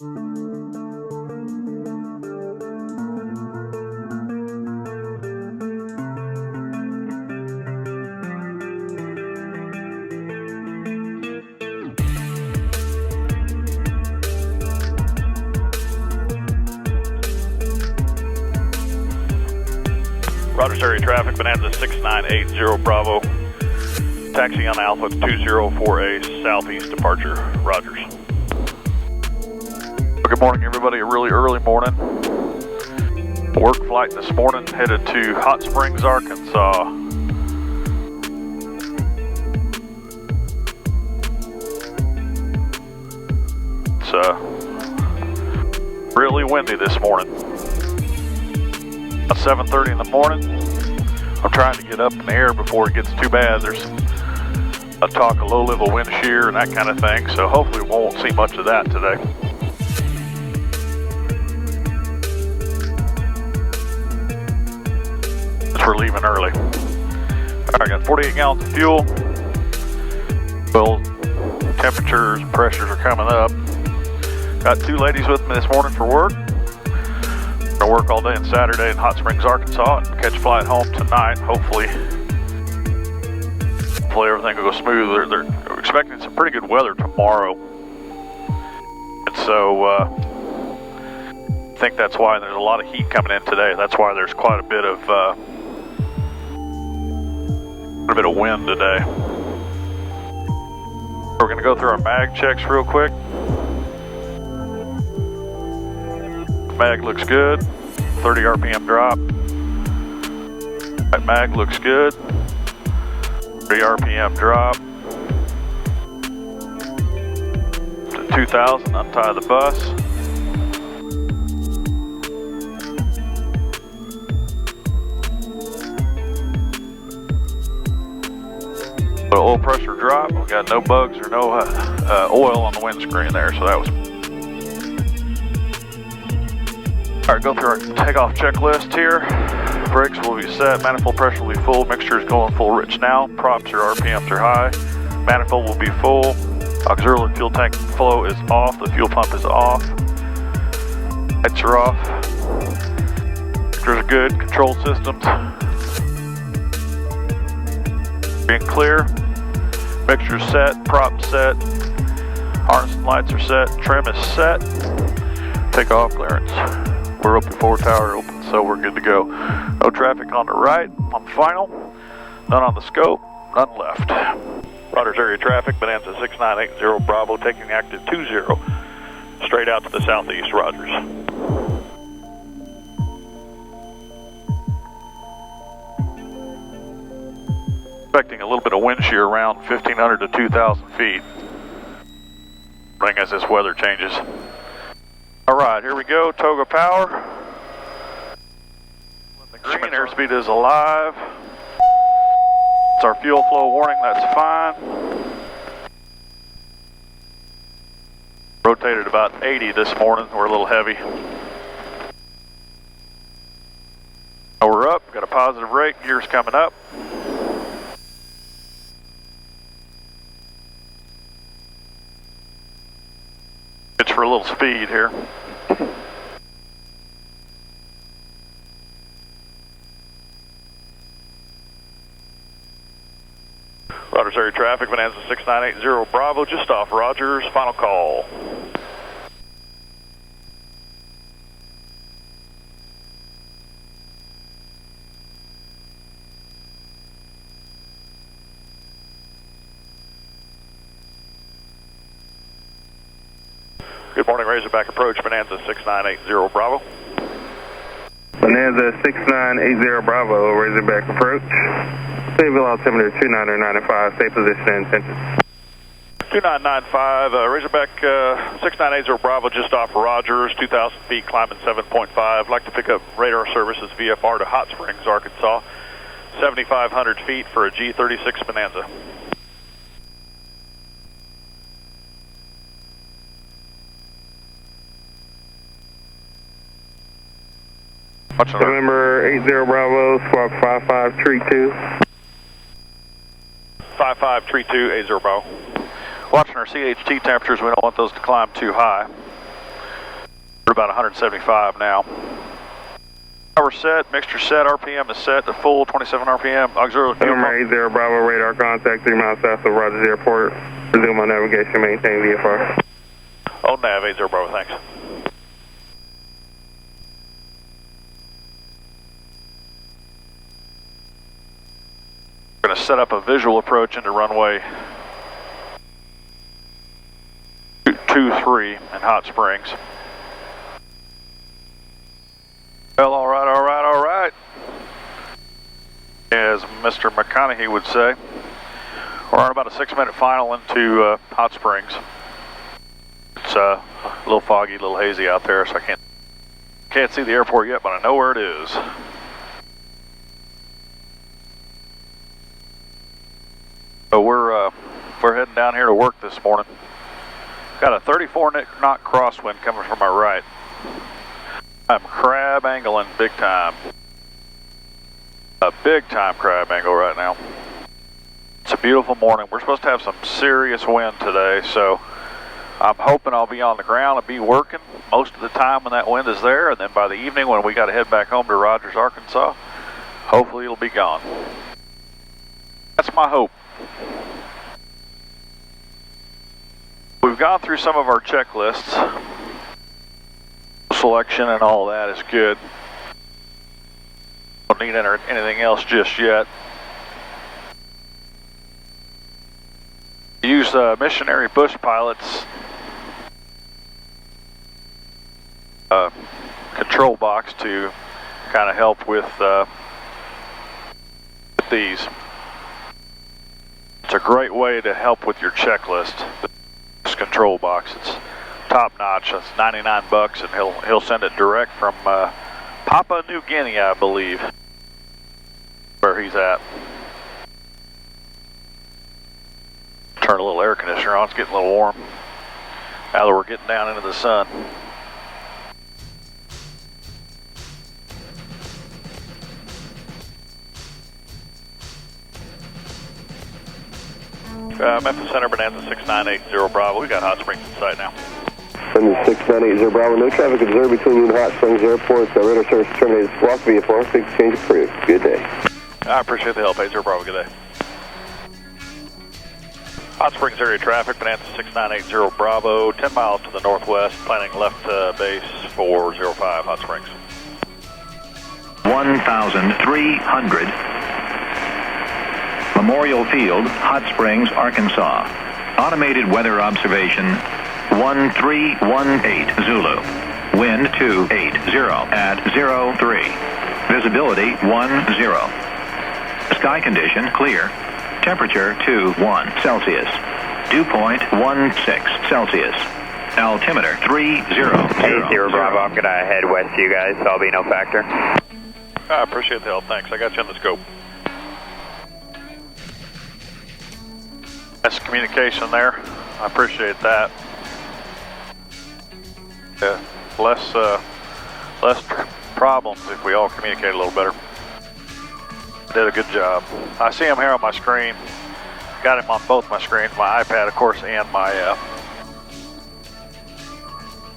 Rogers area traffic, Bonanza 6980 Bravo. Taxi on Alpha 204A, southeast departure, Rogers. Good morning everybody, a really early morning. Work flight this morning, headed to Hot Springs, Arkansas. It's really windy this morning. At 7:30 in the morning, I'm trying to get up in the air before it gets too bad. There's a talk of low-level wind shear and that kind of thing, so hopefully we won't see much of that today. Since we're leaving early. All right, I got 48 gallons of fuel. Well, temperatures and pressures are coming up. Got two ladies with me this morning for work. I work all day on Saturday in Hot Springs, Arkansas, and catch a flight home tonight. Hopefully everything will go smooth. They're expecting some pretty good weather tomorrow, and so I think that's why there's a lot of heat coming in today. That's why there's quite a bit of wind today. We're going to go through our mag checks real quick. Mag looks good, 30 RPM drop. That mag looks good, 30 RPM drop. To 2000, untie the bus. Oil pressure drop, we got no bugs or no oil on the windscreen there, so that was. All right, go through our takeoff checklist here. Brakes will be set, manifold pressure will be full, mixture is going full rich now, props or RPMs are high, manifold will be full, auxiliary fuel tank flow is off, the fuel pump is off, lights are off, mixtures are good, control systems being clear, mixture set, prop set, harness and lights are set, trim is set, takeoff clearance. We're open forward tower open, so we're good to go. No traffic on the right, on the final, none on the scope, none left. Rogers area traffic, Bonanza 6980 Bravo, taking the active 20, straight out to the southeast, Rogers. Expecting a little bit of wind shear around 1,500 to 2,000 feet. As this weather changes. All right, here we go, toga power. The green airspeed is alive. It's our fuel flow warning, that's fine. Rotated about 80 this morning, we're a little heavy. Now we're up, got a positive rate, gears coming up. It's for a little speed here. Rogers area traffic, Bonanza 6980 Bravo, just off Rogers, final call. Good morning, Razorback approach, Bonanza 6980 Bravo. Bonanza 6980 Bravo, Razorback approach. Civil altimeter 2995, stay position and intention. 2995, Razorback 6980 Bravo, just off Rogers, 2,000 feet, climbing 7.5. I'd like to pick up radar services VFR to Hot Springs, Arkansas, 7,500 feet for a G36 Bonanza. November 80 Bravo, squawk 55 tree 2. 5532 80 Bravo. Watching our CHT temperatures, we don't want those to climb too high. We're about 175 now. Power set, mixture set, RPM is set to full 27 RPM. Auxiliary. Number 80 Bravo, radar contact 3 miles south of Rogers Airport. Resume on navigation, maintain VFR. Oh, nav 80 Bravo, thanks. We're going to set up a visual approach into runway 23 in Hot Springs. Well, all right, all right, all right. As Mr. McConaughey would say, we're on about a 6-minute final into Hot Springs. It's a little foggy, a little hazy out there, so I can't see the airport yet, but I know where it is. So we're heading down here to work this morning. Got a 34-knot crosswind coming from my right. I'm crab angling big time. A big time crab angle right now. It's a beautiful morning. We're supposed to have some serious wind today, so I'm hoping I'll be on the ground and be working most of the time when that wind is there, and then by the evening when we got to head back home to Rogers, Arkansas, hopefully it'll be gone. That's my hope. We've gone through some of our checklists. Selection and all that is good. Don't need anything else just yet. Use missionary bush pilots control box to kind of help with these. It's a great way to help with your checklist. This control box, it's top notch. It's $99, and he'll send it direct from Papua New Guinea, I believe, where he's at. Turn a little air conditioner on. It's getting a little warm now that we're getting down into the sun. Memphis Center, Bonanza 6980 Bravo. We got Hot Springs in sight now. Bonanza 6980 Bravo. No traffic observed between you and Hot Springs Airport. Radar service terminated. Walk VFR. Big exchange approved. Good day. I appreciate the help. 80 Bravo. Good day. Hot Springs area traffic. Bonanza 6980 Bravo. 10 miles to the northwest. Planning left base for 05 Hot Springs. 1,300. Memorial Field, Hot Springs, Arkansas. Automated weather observation 1318 Zulu. Wind 280 at 03. Visibility 10. Sky condition clear. Temperature 21 Celsius. Dew point 16 Celsius. Altimeter 300. 80 Bravo, I'm going to head west to you guys, so I'll be no factor. I appreciate the help, thanks. I got you on the scope. That's communication there. I appreciate that. Yeah, less problems if we all communicate a little better. Did a good job. I see him here on my screen. Got him on both my screens, my iPad, of course, and my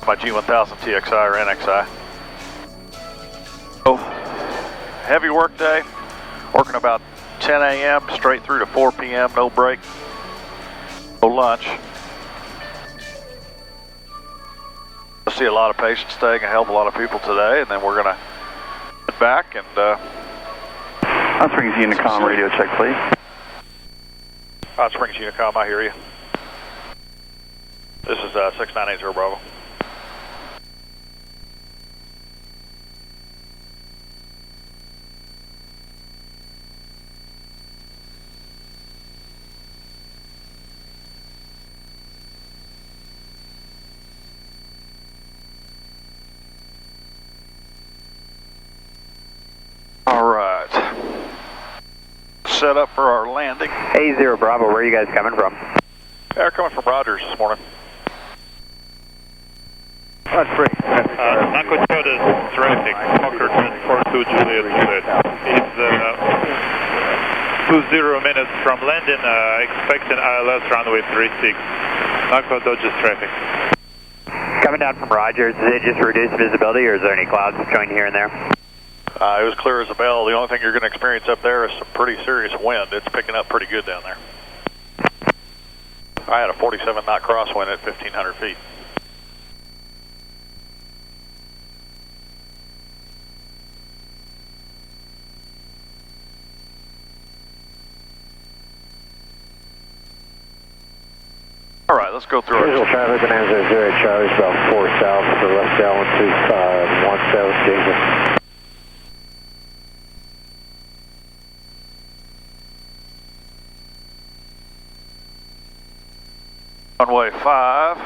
G1000 TXI or NXI. So, heavy work day. Working about 10 a.m. straight through to 4 p.m. No break. No lunch. We'll see a lot of patients today and help a lot of people today, and then we're going to get back and Hot Springs Unicom radio check, please. Hot Springs Unicom, I hear you. This is 6980 Bravo. Set up for our landing. 80 Bravo, where are you guys coming from? They're coming from Rogers this morning. Hot Springs. Echo Code is traffic. Fokker 42 Juliet said. It's 20 minutes from landing, expecting ILS runway 36. Echo Dodge is traffic. Coming down from Rogers, is it just reduced visibility or is there any clouds joining here and there? It was clear as a bell. The only thing you're going to experience up there is some pretty serious wind. It's picking up pretty good down there. I had a 47 knot crosswind at 1,500 feet. All right, let's go through our... Visual traffic, Bonanza 0 Charlie, about 4 south for left down 17 Jason. Runway 5.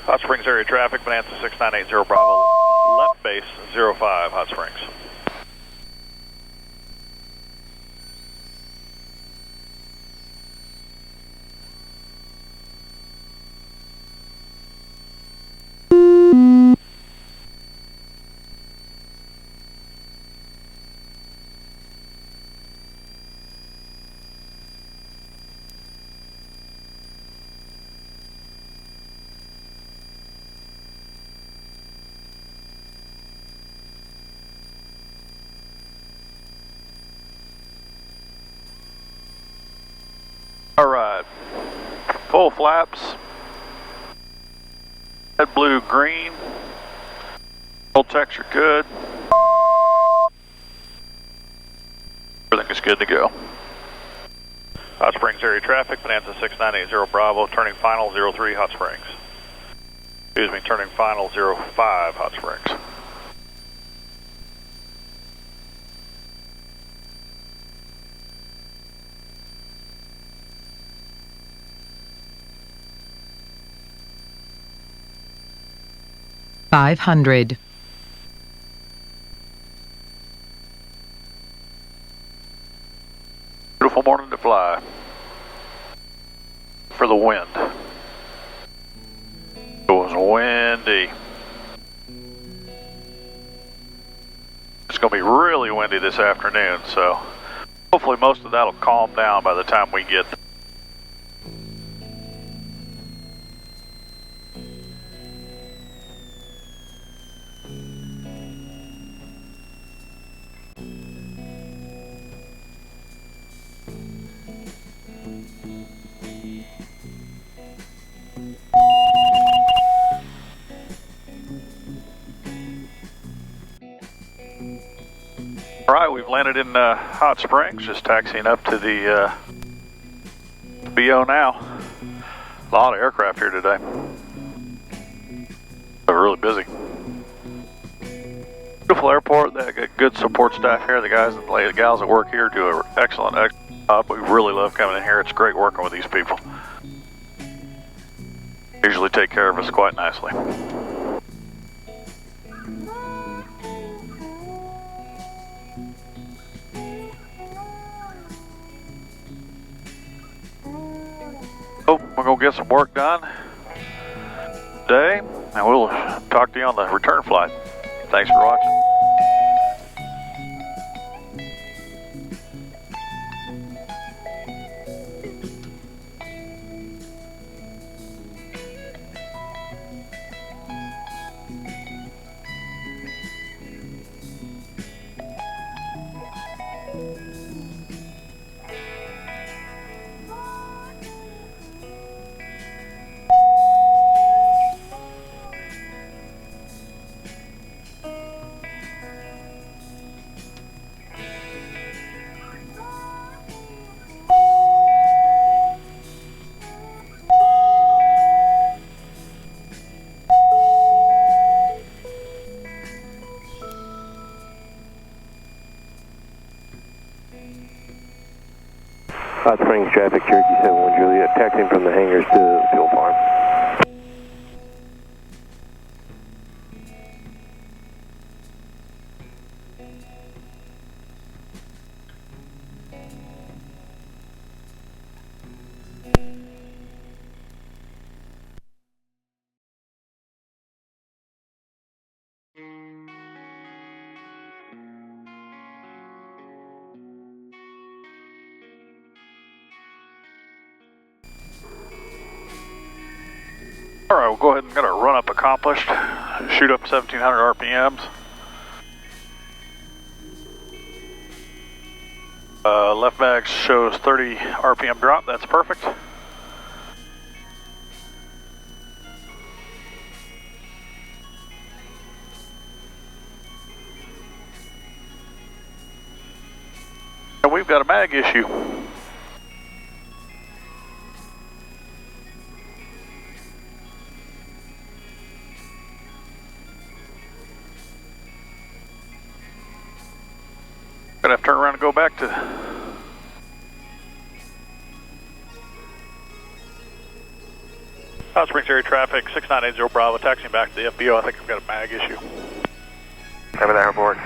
Hot Springs area traffic, Bonanza 6980 Bravo, left base 05, Hot Springs. All right, full flaps, red, blue, green, full texture good, everything is good to go. Hot Springs area traffic, Bonanza 6980 Bravo, turning final 03 Hot Springs. Excuse me, turning final 05 Hot Springs. $500. Beautiful morning to fly. For the wind. It was windy. It's going to be really windy this afternoon, so hopefully most of that will calm down by the time we get there. All right, we've landed in Hot Springs, just taxiing up to the BO now. A lot of aircraft here today. They're really busy. Beautiful airport. They got good support staff here. The guys and the gals that work here do an excellent job. We really love coming in here. It's great working with these people. Usually take care of us quite nicely. Oh, we're going to get some work done today, and we'll talk to you on the return flight. Thanks for watching. Hot Springs traffic, Cherokee 71 Juliet, taxiing from the hangars to the fuel farm. All right, we'll go ahead and get our run up accomplished. Shoot up 1700 RPMs. Left mag shows 30 RPM drop, that's perfect. And we've got a mag issue. Gonna have to turn around and go back to Hot Springs area traffic 6980 Bravo, taxiing back to the FBO. I think I've got a mag issue. Have that report.